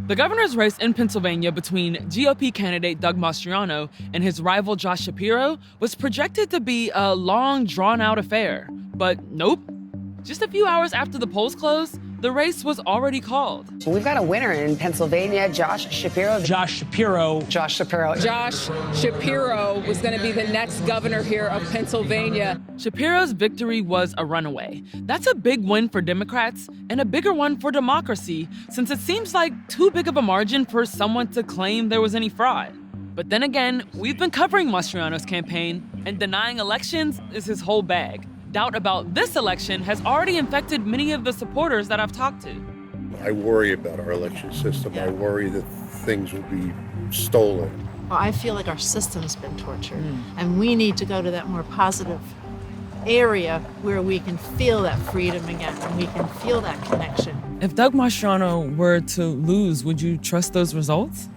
The governor's race in Pennsylvania between GOP candidate Doug Mastriano and his rival Josh Shapiro was projected to be a long, drawn-out affair. But nope. Just a few hours after the polls closed, the race was already called. We've got a winner in Pennsylvania, Josh Shapiro. Josh Shapiro. Josh Shapiro. Josh Shapiro was going to be the next governor here of Pennsylvania. Shapiro's victory was a runaway. That's a big win for Democrats and a bigger one for democracy, since it seems like too big of a margin for someone to claim there was any fraud. But then again, we've been covering Mastriano's campaign, and denying elections is his whole bag. Doubt about this election has already infected many of the supporters that I've talked to. I worry about our election system. I worry that things will be stolen. Well, I feel like our system's been tortured, and we need to go to that more positive area where we can feel that freedom again and we can feel that connection. If Doug Mastriano were to lose, would you trust those results?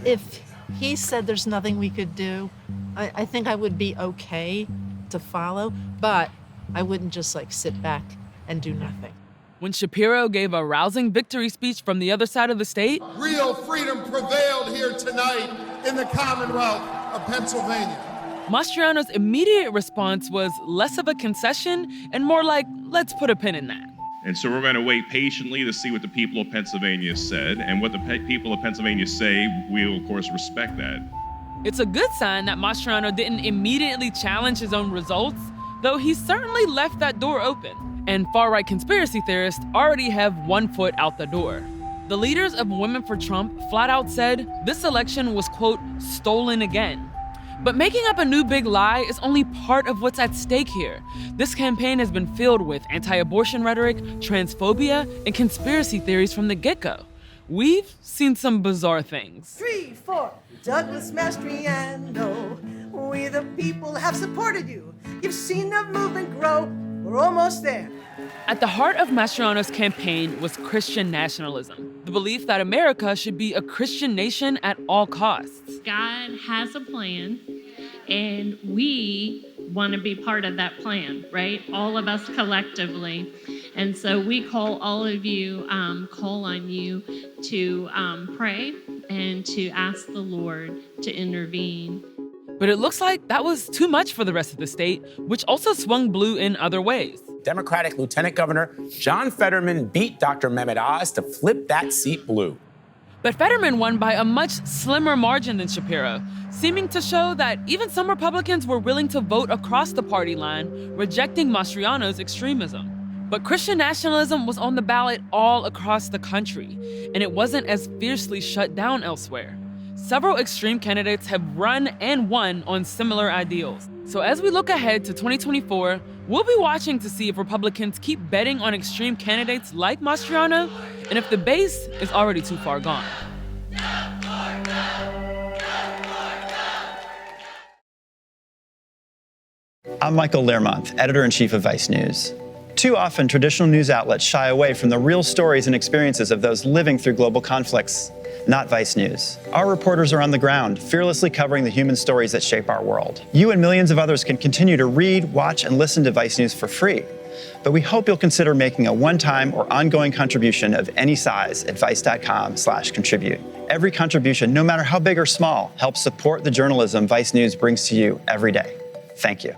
If he said there's nothing we could do, I think I would be okay to follow, but I wouldn't just sit back and do nothing. When Shapiro gave a rousing victory speech from the other side of the state, real freedom prevailed here tonight in the Commonwealth of Pennsylvania. Mastriano's immediate response was less of a concession and more like, let's put a pin in that. And so we're going to wait patiently to see what the people of Pennsylvania said, and what the people of Pennsylvania say, we'll of course respect that. It's a good sign that Mastriano didn't immediately challenge his own results, though he certainly left that door open. And far-right conspiracy theorists already have one foot out the door. The leaders of Women for Trump flat out said this election was, quote, stolen again. But making up a new big lie is only part of what's at stake here. This campaign has been filled with anti-abortion rhetoric, transphobia, and conspiracy theories from the get-go. We've seen some bizarre things. 3, 4, Douglas Mastriano. We the people have supported you. You've seen the movement grow. We're almost there. At the heart of Mastriano's campaign was Christian nationalism, the belief that America should be a Christian nation at all costs. God has a plan, and we want to be part of that plan, right? All of us collectively. And so we call all of you, call on you to pray and to ask the Lord to intervene. But it looks like that was too much for the rest of the state, which also swung blue in other ways. Democratic Lieutenant Governor John Fetterman beat Dr. Mehmet Oz to flip that seat blue. But Fetterman won by a much slimmer margin than Shapiro, seeming to show that even some Republicans were willing to vote across the party line, rejecting Mastriano's extremism. But Christian nationalism was on the ballot all across the country, and it wasn't as fiercely shut down elsewhere. Several extreme candidates have run and won on similar ideals. So as we look ahead to 2024, we'll be watching to see if Republicans keep betting on extreme candidates like Mastriano, and if the base is already too far gone. I'm Michael Learmonth, editor-in-chief of Vice News. Too often, traditional news outlets shy away from the real stories and experiences of those living through global conflicts. Not Vice News. Our reporters are on the ground, fearlessly covering the human stories that shape our world. You and millions of others can continue to read, watch, and listen to Vice News for free. But we hope you'll consider making a one-time or ongoing contribution of any size at vice.com/contribute. Every contribution, no matter how big or small, helps support the journalism Vice News brings to you every day. Thank you.